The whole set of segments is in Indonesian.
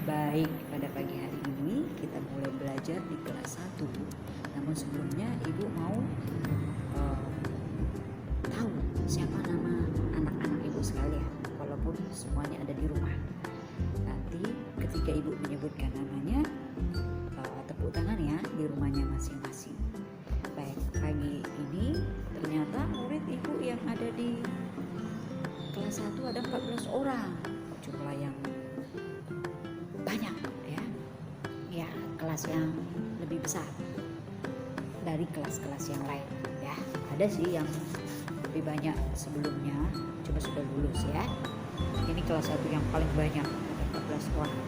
Baik, pada pagi hari ini kita mulai belajar di kelas 1. Namun sebelumnya Ibu mau tahu siapa nama anak-anak Ibu sekalian, walaupun semuanya ada di rumah. Nanti ketika Ibu menyebutkan namanya, tepuk tangan ya di rumahnya masing-masing. Baik, pagi ini ternyata murid Ibu yang ada di kelas 1 ada 14 orang. Jumlah yang banyak ya, kelas yang lebih besar dari kelas-kelas yang lain ya. Ada sih yang lebih banyak sebelumnya, cuma sudah lulus ya. Ini kelas 1 yang paling banyak, ada 14 orang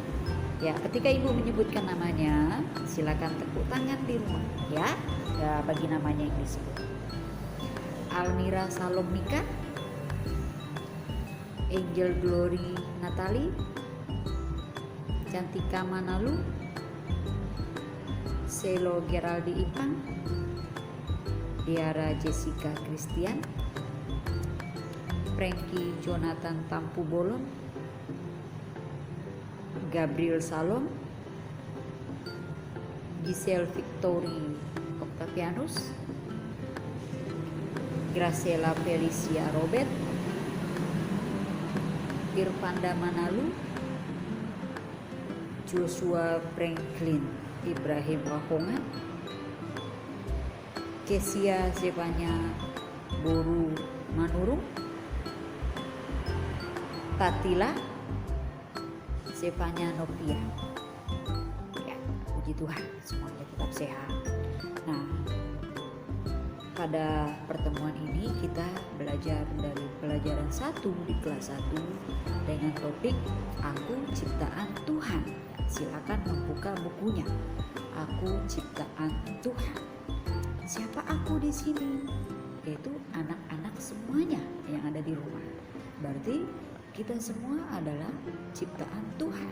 ya. Ketika Ibu menyebutkan namanya, silakan tepuk tangan di rumah ya, bagi namanya yang disebut. Almira Salomika, Angel Glory Natali, Cantika Manalu, Selo Geraldi Ipang, Diara Jessica Christian, Frankie Jonathan Tampu Bolon, Gabriel Salom, Giselle Victory Octavianus, Graciela Felicia Robert, Irfanda Manalu, Joshua Franklin Ibrahim Wahongan, Kesia Zevanya Boru Manurung, Tatila Zevanya Novia. Ya, puji Tuhan, semuanya tetap sehat. Nah, pada pertemuan ini kita belajar dari pelajaran 1 di kelas 1 dengan topik Aku Ciptaan Tuhan. Silakan membuka bukunya. Aku Ciptaan Tuhan. Siapa aku di sini? Yaitu anak-anak semuanya yang ada di rumah. Berarti kita semua adalah ciptaan Tuhan.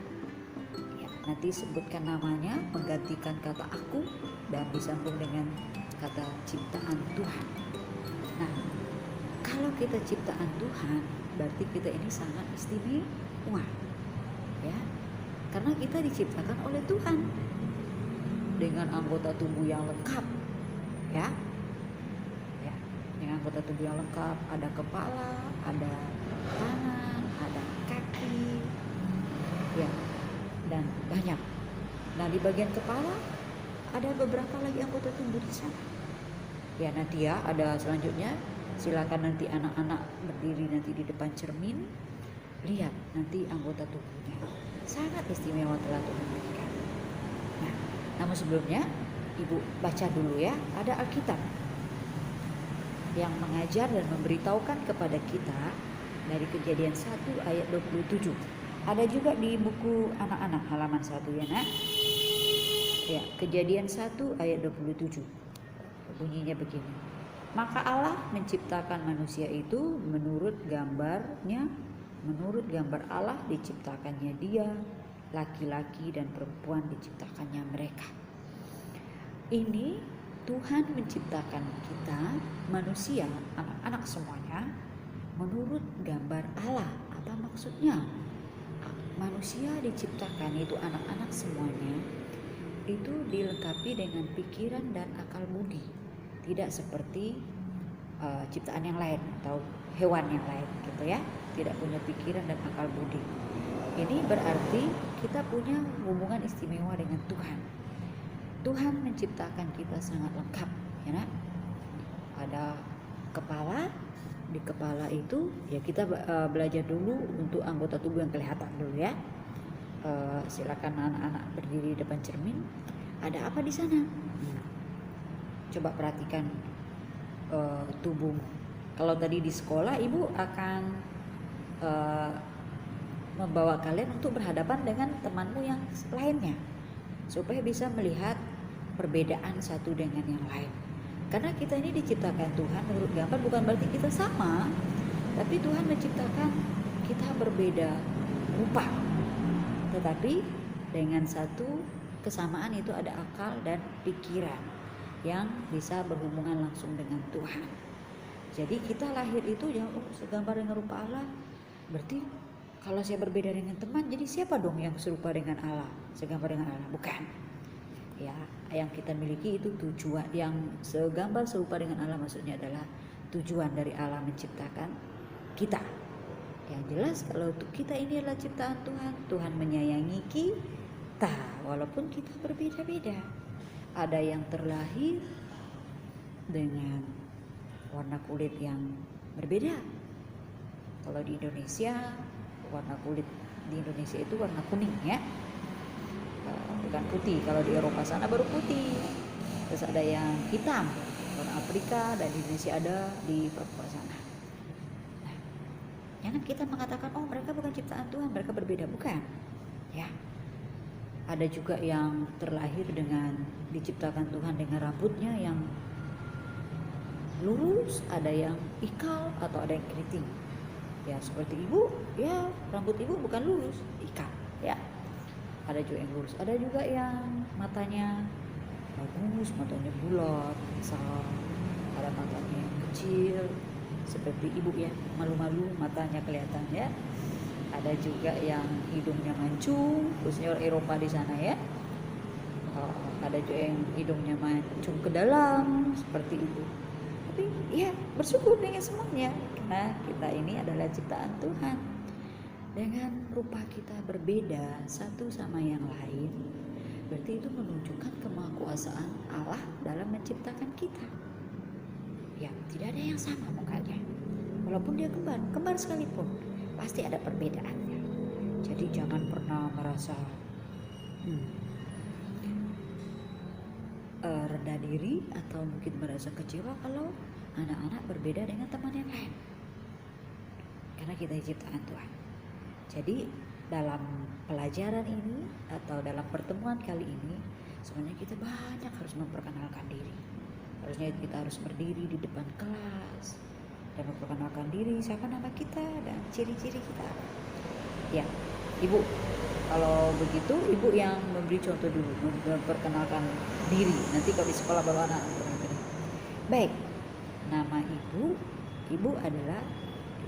Ya, nanti sebutkan namanya, menggantikan kata aku dan disambung dengan kata ciptaan Tuhan. Nah, kalau kita ciptaan Tuhan, berarti kita ini sangat istimewa. Ya. Karena kita diciptakan oleh Tuhan dengan anggota tubuh yang lengkap, ya, dengan anggota tubuh yang lengkap, ada kepala, ada tangan, ada kaki, ya, dan banyak. Nah, di bagian kepala ada beberapa lagi anggota tubuh di sana. Ya, nanti ya ada selanjutnya. Silakan nanti anak-anak berdiri nanti di depan cermin, lihat nanti anggota tubuhnya. Sangat istimewa telah Tuhan berikan. Nah, namun sebelumnya Ibu baca dulu ya. Ada Alkitab yang mengajar dan memberitahukan kepada kita dari Kejadian 1 ayat 27. Ada juga di buku anak-anak halaman 1 ya nak. Ya, Kejadian 1 ayat 27. Bunyinya begini. Maka Allah menciptakan manusia itu menurut gambarnya. Menurut gambar Allah diciptakannya dia, laki-laki dan perempuan diciptakannya mereka. Ini Tuhan menciptakan kita, manusia, anak-anak semuanya, menurut gambar Allah. Apa maksudnya? Manusia diciptakan, itu anak-anak semuanya, itu dilengkapi dengan pikiran dan akal budi. Tidak seperti ciptaan yang lain atau hewan yang lain gitu ya. Tidak punya pikiran dan akal budi. Ini berarti kita punya hubungan istimewa dengan Tuhan. Tuhan menciptakan kita sangat lengkap, ya nak. Ada kepala, di kepala itu ya kita belajar dulu untuk anggota tubuh yang kelihatan dulu ya. Silakan anak-anak berdiri di depan cermin. Ada apa di sana? Coba perhatikan tubuh. Kalau tadi di sekolah Ibu akan membawa kalian untuk berhadapan dengan temanmu yang lainnya supaya bisa melihat perbedaan satu dengan yang lain. Karena kita ini diciptakan Tuhan menurut gambar, bukan berarti kita sama, tapi Tuhan menciptakan kita berbeda rupa. Tetapi dengan satu kesamaan, itu ada akal dan pikiran yang bisa berhubungan langsung dengan Tuhan. Jadi kita lahir itu ya segambar dengan rupa Allah. Berarti Kalau saya berbeda dengan teman, jadi siapa dong yang serupa dengan Allah, segambar dengan Allah? Bukan. Ya, yang kita miliki itu tujuan yang segambar serupa dengan Allah, maksudnya adalah tujuan dari Allah menciptakan kita. Yang jelas kalau kita ini adalah ciptaan Tuhan, Tuhan menyayangi kita walaupun kita berbeda-beda. Ada yang terlahir dengan warna kulit yang berbeda. Kalau di Indonesia, warna kulit di Indonesia itu warna kuning ya, bukan putih. Kalau di Eropa sana baru putih. Terus ada yang hitam, warna Afrika, dan di Indonesia ada di Papua sana. Nah, jangan kita mengatakan oh mereka bukan ciptaan Tuhan, mereka berbeda, bukan. Ya, ada juga yang terlahir dengan diciptakan Tuhan dengan rambutnya yang lurus, ada yang ikal atau ada yang keriting. Ya seperti ibu, ya rambut ibu bukan lurus, ikal ya. Ada juga yang lurus, ada juga yang matanya bagus, matanya bulat, besar, ada matanya yang kecil seperti ibu ya, malu-malu matanya kelihatan ya. Ada juga yang hidungnya mancung, khususnya orang Eropa di sana ya. Ada juga yang hidungnya mancung ke dalam seperti itu. Tapi ya bersyukur dengan semuanya, karena kita ini adalah ciptaan Tuhan. Dengan rupa kita berbeda satu sama yang lain, berarti itu menunjukkan kemahakuasaan Allah dalam menciptakan kita. Ya, tidak ada yang sama mukanya. Walaupun dia kembar sekalipun, pasti ada perbedaannya. Jadi jangan pernah merasa rendah diri atau mungkin merasa kecewa kalau anak-anak berbeda dengan teman yang lain, karena kita ciptaan Tuhan. Jadi dalam pelajaran ini atau dalam pertemuan kali ini, sebenarnya kita banyak harus memperkenalkan diri. Harusnya kita harus berdiri di depan kelas dan memperkenalkan diri, siapa nama kita dan ciri-ciri kita. Ya, Ibu, kalau begitu Ibu yang memberi contoh dulu, memperkenalkan diri. Nanti kalau di sekolah baru anak. Baik, nama Ibu adalah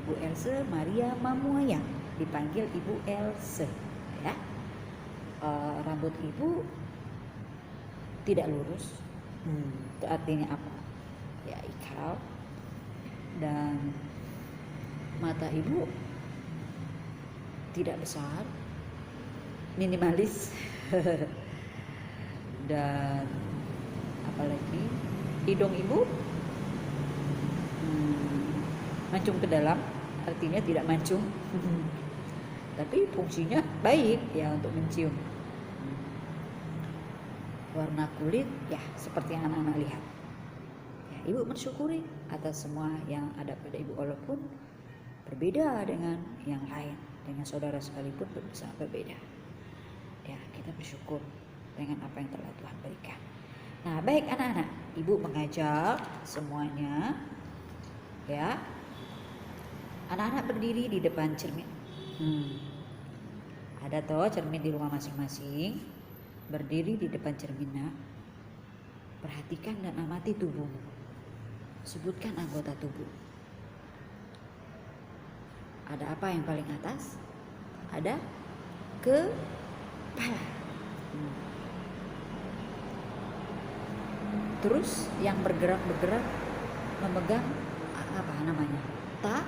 Ibu Else Maria Mamuayang, dipanggil Ibu Else ya. Rambut Ibu tidak lurus. Itu artinya apa? Ya ikal. Dan mata Ibu tidak besar, minimalis. Dan apalagi hidung Ibu mancung ke dalam, artinya tidak mancung. Tapi fungsinya baik ya untuk mencium. Warna kulit ya seperti yang anak-anak lihat ya, Ibu bersyukuri atas semua yang ada pada Ibu, walaupun berbeda dengan yang lain, dengan saudara sekalipun sangat berbeda ya. Kita bersyukur dengan apa yang telah Tuhan berikan. Nah baik anak-anak, Ibu mengajak semuanya ya, anak-anak berdiri di depan cermin. Ada toh cermin di rumah masing-masing. Berdiri di depan cermin, nak. Perhatikan dan amati tubuhmu. Sebutkan anggota tubuh. Ada apa yang paling atas? Ada kepala. Terus yang bergerak-bergerak memegang apa namanya? Tangan.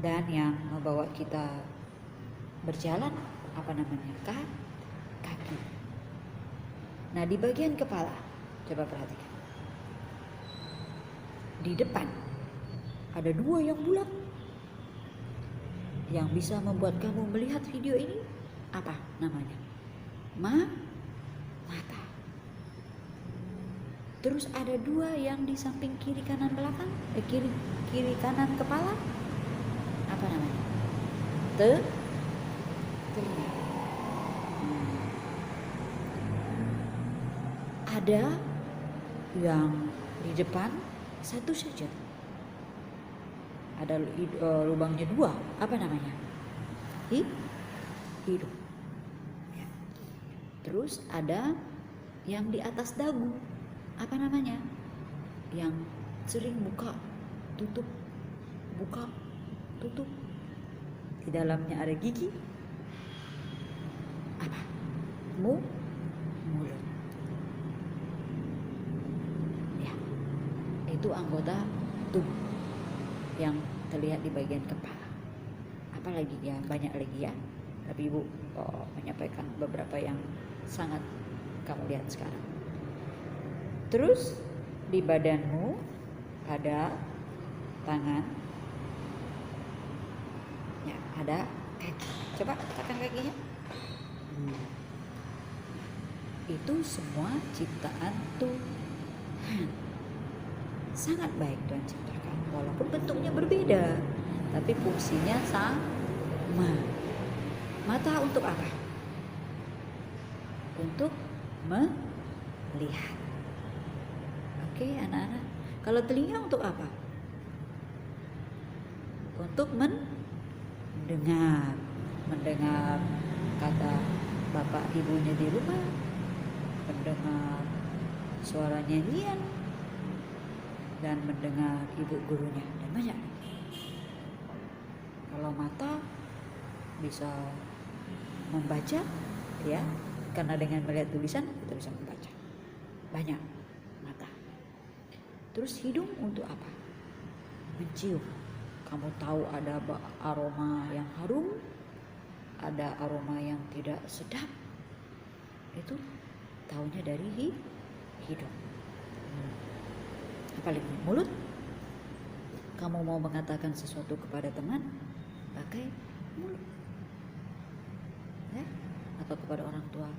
Dan yang membawa kita berjalan apa namanya? Kaki. Nah di bagian kepala, coba perhatikan. Di depan ada dua yang bulat, yang bisa membuat kamu melihat video ini. Apa namanya? Mata. Terus ada dua yang di samping kiri kanan belakang, kiri kanan kepala. Apa namanya? Telinga. Ada yang di depan satu saja, ada lubangnya dua, apa namanya? Hidung ya. Terus ada yang di atas dagu, apa namanya? Yang sering buka tutup tutup. Di dalamnya ada gigi. Apa? Mulut. Ya, itu anggota tubuh yang terlihat di bagian kepala. Apalagi ya, banyak lagi ya. Tapi Ibu menyampaikan beberapa yang sangat kamu lihat sekarang. Terus di badanmu ada tangan, ya, ada kaki. Coba tekan kakinya. Itu semua ciptaan Tuhan. Sangat baik Tuhan ciptakan, walaupun bentuknya berbeda, tapi fungsinya sama. Mata untuk apa? Untuk melihat. Oke, anak-anak. Kalau telinga untuk apa? Untuk mendengar. Mendengar kata bapak ibunya di rumah, mendengar suara nyanyian, dan mendengar ibu gurunya, dan banyak. Kalau mata bisa membaca, ya, karena dengan melihat tulisan kita bisa membaca. Banyak mata. Terus hidung untuk apa? Mencium. Kamu tahu ada aroma yang harum, ada aroma yang tidak sedap. Itu tahunya dari hidung. Apalagi mulut. Kamu mau mengatakan sesuatu kepada teman, pakai mulut. Ya? Atau kepada orang tua,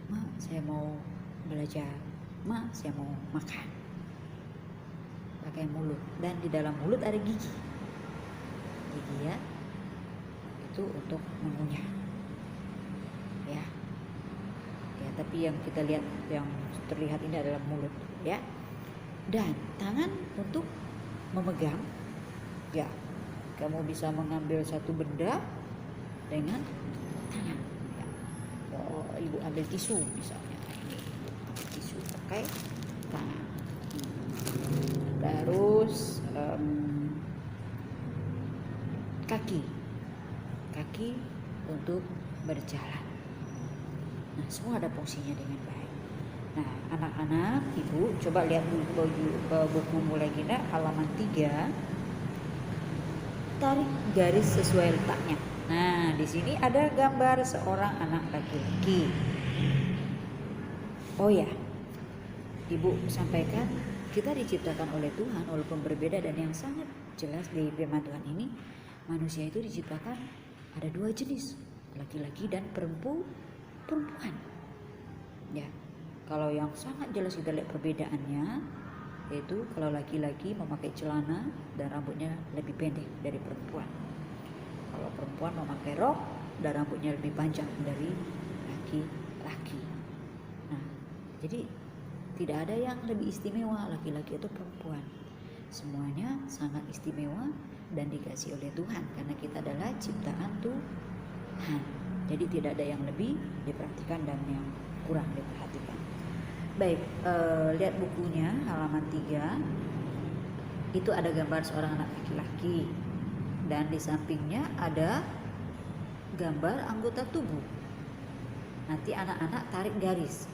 Ma, saya mau belajar. Ma, saya mau makan. Pakai mulut. Dan di dalam mulut ada gigi. Gigi, ya, itu untuk mengunyah. Ya. Ya, tapi yang kita lihat, yang terlihat ini adalah mulut, ya. Dan tangan untuk memegang. Ya. Kamu bisa mengambil satu benda dengan tangan. Ya. Ibu ambil tisu misalnya. Ini tisu pakai tangan. Terus kaki untuk berjalan. Nah, semua ada fungsinya dengan baik. Nah, anak-anak, Ibu coba lihat bukumu lagi, nak, halaman 3. Tarik garis sesuai letaknya. Nah, di sini ada gambar seorang anak laki-laki. Oh ya, Ibu sampaikan, kita diciptakan oleh Tuhan walaupun berbeda, dan yang sangat jelas di firman Tuhan ini, manusia itu diciptakan ada 2 jenis, laki-laki dan perempuan. Ya, kalau yang sangat jelas kita lihat perbedaannya, yaitu kalau laki-laki memakai celana dan rambutnya lebih pendek dari perempuan. Kalau perempuan memakai rok dan rambutnya lebih panjang dari laki-laki. Nah, jadi tidak ada yang lebih istimewa laki-laki atau perempuan. Semuanya sangat istimewa dan dikasih oleh Tuhan, karena kita adalah ciptaan Tuhan. Jadi tidak ada yang lebih diperhatikan dan yang kurang diperhatikan. Baik, lihat bukunya halaman 3. Itu ada gambar seorang anak laki-laki, dan di sampingnya ada gambar anggota tubuh. Nanti anak-anak tarik garis.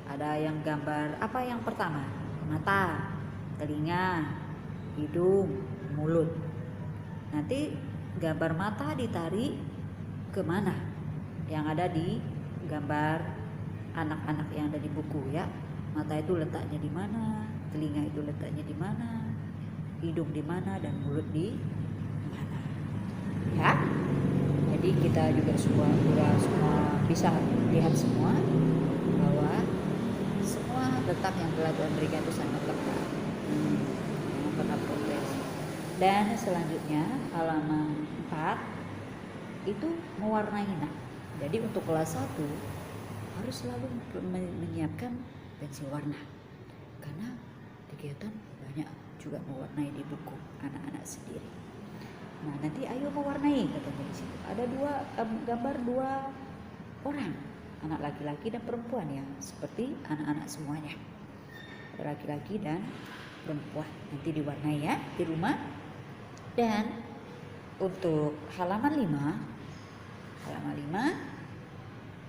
Ada yang gambar apa yang pertama? Mata, telinga, hidung, mulut. Nanti gambar mata ditarik kemana? Yang ada di gambar anak-anak yang ada di buku, ya. Mata itu letaknya di mana, telinga itu letaknya di mana, hidung di mana, dan mulut di mana. Ya. Jadi kita juga semua bisa lihat semua bahwa semua letak yang telah Tuhan berikan itu sangat tepat. Jangan pernah protes. Dan selanjutnya halaman 4 itu mewarnai. Nah, jadi untuk kelas 1 harus selalu menyiapkan pensil warna, karena kegiatan banyak juga mewarnai di buku anak-anak sendiri. Nah, nanti ayo mewarnai, katanya di situ. Ada gambar 2 orang, anak laki-laki dan perempuan, ya, seperti anak-anak semuanya. Ada laki-laki dan perempuan. Nanti diwarnai, ya, di rumah. Dan untuk halaman 5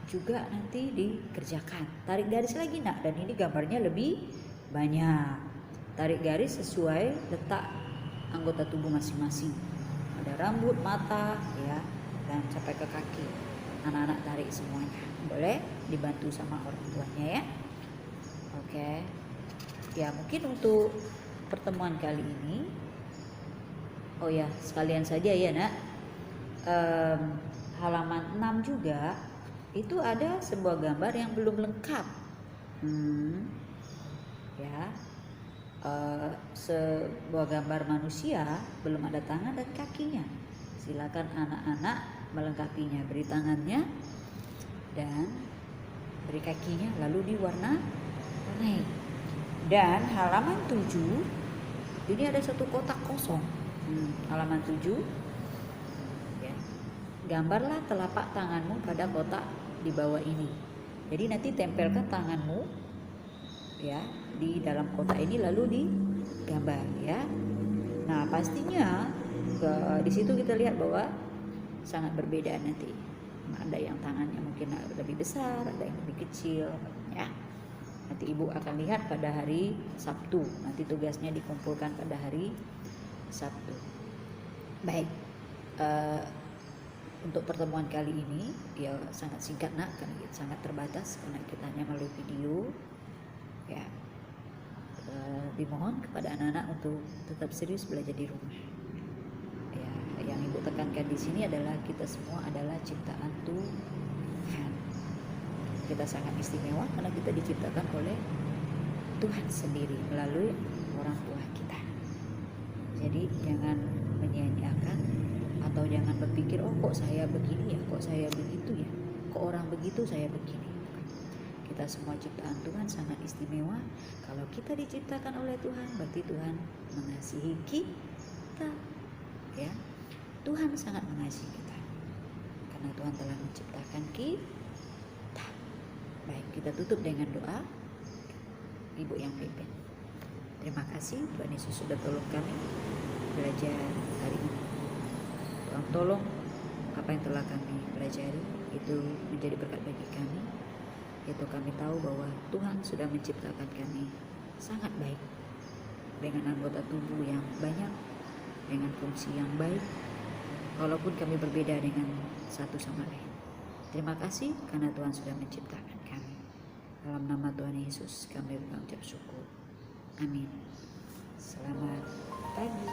juga nanti dikerjakan. Tarik garis lagi nak, dan ini gambarnya lebih banyak. Tarik garis sesuai letak anggota tubuh masing-masing. Ada rambut, mata, ya, dan sampai ke kaki. Anak-anak tarik semuanya. Boleh dibantu sama orang tuanya ya. Oke. Ya, mungkin untuk pertemuan kali ini, oh ya, sekalian saja ya nak, halaman 6 juga itu ada sebuah gambar yang belum lengkap. Ya, sebuah gambar manusia belum ada tangan dan kakinya. Silakan anak-anak melengkapinya, beri tangannya dan beri kakinya, lalu diwarnai. Dan halaman 7 ini ada satu kotak kosong. Halaman 7 ya. Gambarlah telapak tanganmu pada kotak di bawah ini. Jadi nanti tempelkan tanganmu ya di dalam kotak ini, lalu digambar ya. Nah, pastinya di situ kita lihat bahwa sangat berbeda nanti. Ada yang tangannya mungkin lebih besar, ada yang lebih kecil ya. Nanti ibu akan lihat pada hari Sabtu. Nanti tugasnya dikumpulkan pada hari Sabtu. Baik, untuk pertemuan kali ini ya sangat singkat nak, karena sangat terbatas karena kita hanya melalui video ya. Dimohon kepada anak-anak untuk tetap serius belajar di rumah ya. Yang ibu tekankan di sini adalah kita semua adalah ciptaan Tuhan. Kita sangat istimewa karena kita diciptakan oleh Tuhan sendiri melalui orang tua kita. Jadi jangan menyia-nyiakan atau jangan berpikir, oh kok saya begini ya, kok saya begitu ya, kok orang begitu saya begini. Kita semua ciptaan Tuhan sangat istimewa. Kalau kita diciptakan oleh Tuhan, berarti Tuhan mengasihi kita ya. Tuhan sangat mengasihi kita karena Tuhan telah menciptakan kita. Baik, kita tutup dengan doa. Ibu yang pimpin. Terima kasih Tuhan Yesus sudah tolong kami belajar hari ini. Tuhan tolong apa yang telah kami pelajari itu menjadi berkat bagi kami. Itu kami tahu bahwa Tuhan sudah menciptakan kami sangat baik, dengan anggota tubuh yang banyak, dengan fungsi yang baik, walaupun kami berbeda dengan satu sama lain. Terima kasih karena Tuhan sudah menciptakan kami. Dalam nama Tuhan Yesus kami mengucap syukur. Amin. Selamat pagi.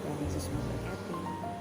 Tuhan Yesus memberkati.